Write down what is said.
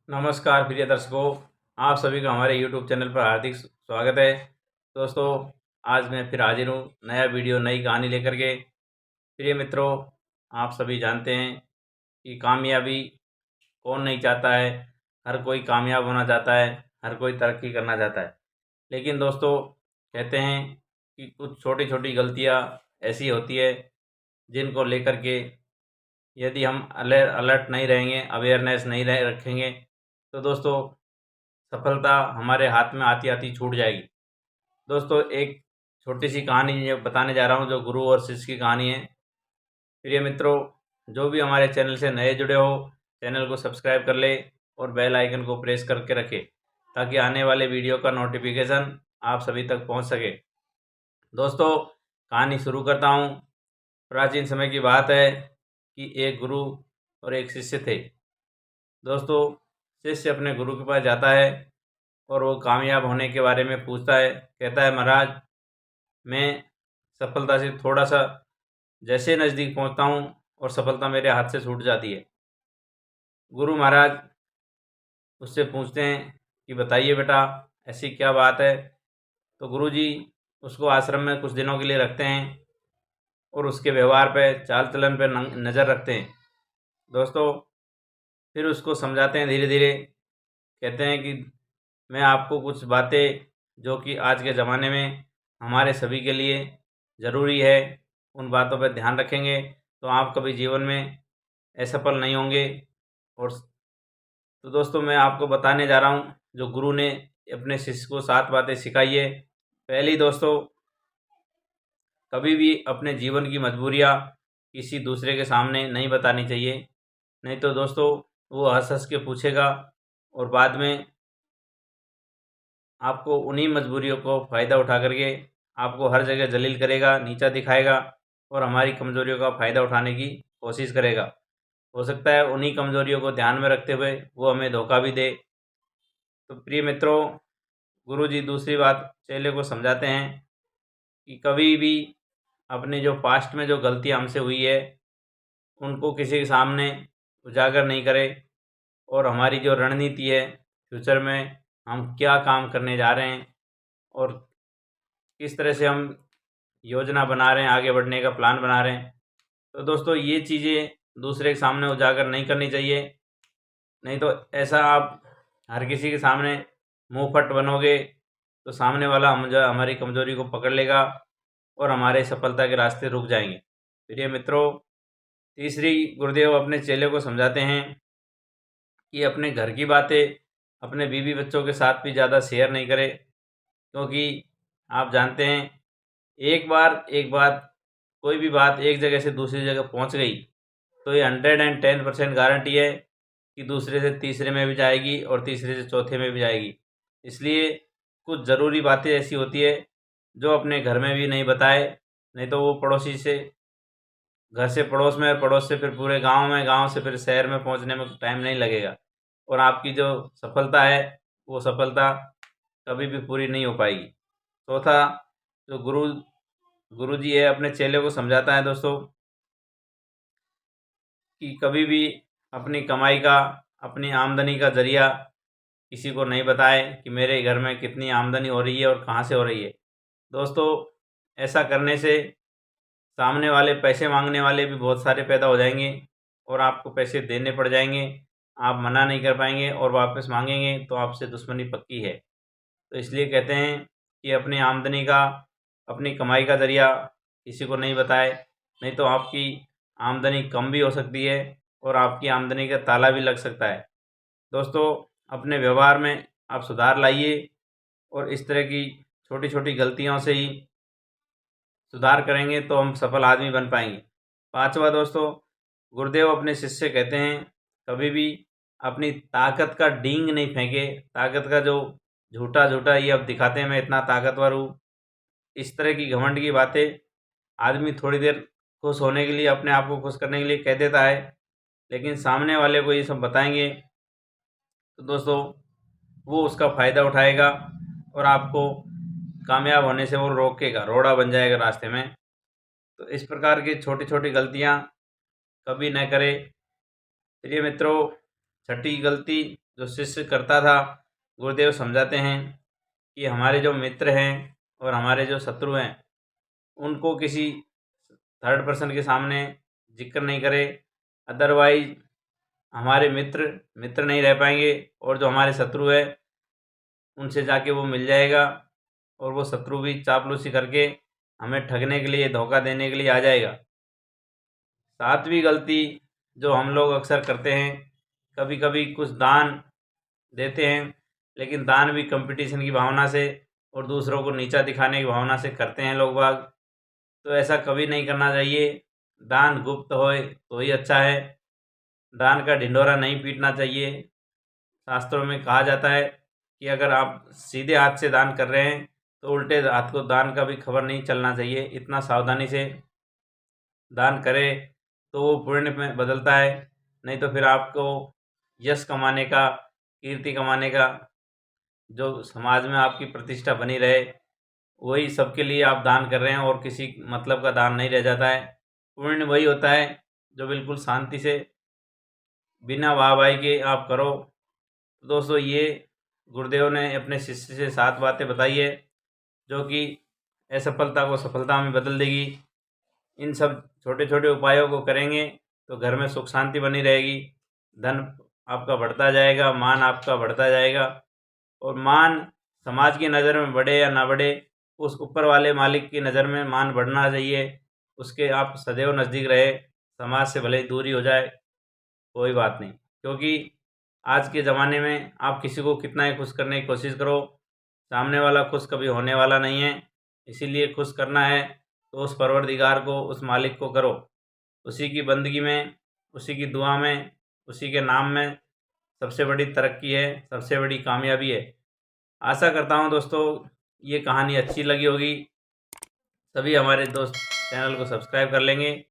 नमस्कार प्रिय दर्शकों, आप सभी का हमारे YouTube चैनल पर हार्दिक स्वागत है। दोस्तों, आज मैं फिर हाजिर हूँ नया वीडियो नई कहानी लेकर के। प्रिय मित्रों, आप सभी जानते हैं कि कामयाबी कौन नहीं चाहता है। हर कोई कामयाब होना चाहता है, हर कोई तरक्की करना चाहता है। लेकिन दोस्तों, कहते हैं कि कुछ छोटी छोटी गलतियाँ ऐसी होती है जिनको लेकर के यदि हम अलर्ट नहीं रहेंगे, अवेयरनेस नहीं रखेंगे, तो दोस्तों सफलता हमारे हाथ में आती आती छूट जाएगी। दोस्तों, एक छोटी सी कहानी ये बताने जा रहा हूँ जो गुरु और शिष्य की कहानी है। प्रिय मित्रों, जो भी हमारे चैनल से नए जुड़े हो, चैनल को सब्सक्राइब कर ले और बेल आइकन को प्रेस करके रखें ताकि आने वाले वीडियो का नोटिफिकेशन आप सभी तक पहुँच सके। दोस्तों, कहानी शुरू करता हूँ। प्राचीन समय की बात है कि एक गुरु और एक शिष्य थे। दोस्तों, शिष्य अपने गुरु के पास जाता है और वो कामयाब होने के बारे में पूछता है। कहता है, महाराज, मैं सफलता से थोड़ा सा जैसे नज़दीक पहुंचता हूं और सफलता मेरे हाथ से छूट जाती है। गुरु महाराज उससे पूछते हैं कि बताइए बेटा, ऐसी क्या बात है। तो गुरु जी उसको आश्रम में कुछ दिनों के लिए रखते हैं और उसके व्यवहार पे, चाल चलन पे नज़र रखते हैं। दोस्तों, फिर उसको समझाते हैं धीरे धीरे। कहते हैं कि मैं आपको कुछ बातें जो कि आज के ज़माने में हमारे सभी के लिए ज़रूरी है, उन बातों पर ध्यान रखेंगे तो आप कभी जीवन में असफल नहीं होंगे। और तो दोस्तों, मैं आपको बताने जा रहा हूँ जो गुरु ने अपने शिष्य को 7 बातें सिखाई है। पहली दोस्तों, कभी भी अपने जीवन की मजबूरियाँ किसी दूसरे के सामने नहीं बतानी चाहिए। नहीं तो दोस्तों, वो हंस हंस के पूछेगा और बाद में आपको उन्हीं मजबूरियों को फ़ायदा उठा करके आपको हर जगह जलील करेगा, नीचा दिखाएगा और हमारी कमज़ोरियों का फ़ायदा उठाने की कोशिश करेगा। हो सकता है उन्हीं कमज़ोरियों को ध्यान में रखते हुए वो हमें धोखा भी दे। तो प्रिय मित्रों, गुरुजी दूसरी बात चेले को समझाते हैं कि कभी भी अपने जो पास्ट में जो गलतियाँ हमसे हुई है उनको किसी के सामने उजागर नहीं करें और हमारी जो रणनीति है, फ्यूचर में हम क्या काम करने जा रहे हैं और किस तरह से हम योजना बना रहे हैं, आगे बढ़ने का प्लान बना रहे हैं, तो दोस्तों ये चीज़ें दूसरे के सामने उजागर नहीं करनी चाहिए। नहीं तो ऐसा आप हर किसी के सामने मुंह फट बनोगे तो सामने वाला हमारी कमज़ोरी को पकड़ लेगा और हमारे सफलता के रास्ते रुक जाएंगे। प्रिय मित्रों, तीसरी, गुरुदेव अपने चेले को समझाते हैं कि अपने घर की बातें अपने बीवी बच्चों के साथ भी ज़्यादा शेयर नहीं करें, क्योंकि आप जानते हैं एक बात, कोई भी बात एक जगह से दूसरी जगह पहुंच गई तो ये 110% गारंटी है कि दूसरे से तीसरे में भी जाएगी और तीसरे से चौथे में भी जाएगी। इसलिए कुछ ज़रूरी बातें ऐसी होती है जो अपने घर में भी नहीं बताए, नहीं तो वो पड़ोसी से, घर से पड़ोस में और पड़ोस से फिर पूरे गांव में, गांव से फिर शहर में पहुंचने में टाइम नहीं लगेगा और आपकी जो सफलता है वो सफलता कभी भी पूरी नहीं हो पाएगी। चौथा, जो गुरुजी है अपने चेले को समझाता है दोस्तों कि कभी भी अपनी कमाई का, अपनी आमदनी का ज़रिया किसी को नहीं बताए कि मेरे घर में कितनी आमदनी हो रही है और कहाँ से हो रही है। दोस्तों, ऐसा करने से सामने वाले, पैसे मांगने वाले भी बहुत सारे पैदा हो जाएंगे और आपको पैसे देने पड़ जाएंगे। आप मना नहीं कर पाएंगे और वापस मांगेंगे तो आपसे दुश्मनी पक्की है। तो इसलिए कहते हैं कि अपनी आमदनी का, अपनी कमाई का ज़रिया किसी को नहीं बताए, नहीं तो आपकी आमदनी कम भी हो सकती है और आपकी आमदनी का ताला भी लग सकता है। दोस्तों, अपने व्यवहार में आप सुधार लाइए और इस तरह की छोटी छोटी गलतियों से ही सुधार करेंगे तो हम सफल आदमी बन पाएंगे। पांचवा दोस्तों, गुरुदेव अपने शिष्य से कहते हैं कभी भी अपनी ताकत का डींग नहीं फेंके। ताकत का जो झूठा झूठा ये अब दिखाते हैं मैं इतना ताकतवर हूँ, इस तरह की घमंड की बातें आदमी थोड़ी देर खुश होने के लिए, अपने आप को खुश करने के लिए कह देता है, लेकिन सामने वाले को ये सब बताएंगे तो दोस्तों वो उसका फ़ायदा उठाएगा और आपको कामयाब होने से वो रोकेगा, रोड़ा बन जाएगा रास्ते में। तो इस प्रकार की छोटी छोटी गलतियाँ कभी न करें। प्रिय मित्रों, छठी गलती जो शिष्य करता था, गुरुदेव समझाते हैं कि हमारे जो मित्र हैं और हमारे जो शत्रु हैं उनको किसी थर्ड पर्सन के सामने जिक्र नहीं करे, अदरवाइज हमारे मित्र नहीं रह पाएंगे और जो हमारे शत्रु है उनसे जाके वो मिल जाएगा और वो शत्रु भी चापलूसी करके हमें ठगने के लिए, धोखा देने के लिए आ जाएगा। सातवीं गलती जो हम लोग अक्सर करते हैं, कभी कभी कुछ दान देते हैं लेकिन दान भी कंपटीशन की भावना से और दूसरों को नीचा दिखाने की भावना से करते हैं लोग बाग। तो ऐसा कभी नहीं करना चाहिए। दान गुप्त होए तो ही अच्छा है, दान का ढिंढोरा नहीं पीटना चाहिए। शास्त्रों में कहा जाता है कि अगर आप सीधे हाथ से दान कर रहे हैं तो उल्टे हाथ को दान का भी खबर नहीं चलना चाहिए। इतना सावधानी से दान करें तो वो पुण्य में बदलता है, नहीं तो फिर आपको यश कमाने का, कीर्ति कमाने का, जो समाज में आपकी प्रतिष्ठा बनी रहे, वही सबके लिए आप दान कर रहे हैं और किसी मतलब का दान नहीं रह जाता है। पुण्य वही होता है जो बिल्कुल शांति से बिना वाहवाही के आप करो। तो दोस्तों, ये गुरुदेव ने अपने शिष्य से 7 बातें बताई है जो कि असफलता को सफलता में बदल देगी। इन सब छोटे छोटे उपायों को करेंगे तो घर में सुख शांति बनी रहेगी, धन आपका बढ़ता जाएगा, मान आपका बढ़ता जाएगा। और मान समाज की नज़र में बढ़े या ना बढ़े, उस ऊपर वाले मालिक की नज़र में मान बढ़ना चाहिए। उसके आप सदैव नज़दीक रहे, समाज से भले ही दूरी हो जाए कोई बात नहीं, क्योंकि आज के ज़माने में आप किसी को कितना ही खुश करने की कोशिश करो, सामने वाला खुश कभी होने वाला नहीं है। इसीलिए खुश करना है तो उस परवरदिगार को, उस मालिक को करो, उसी की बंदगी में, उसी की दुआ में, उसी के नाम में सबसे बड़ी तरक्की है, सबसे बड़ी कामयाबी है। आशा करता हूँ दोस्तों ये कहानी अच्छी लगी होगी। सभी हमारे दोस्त चैनल को सब्सक्राइब कर लेंगे।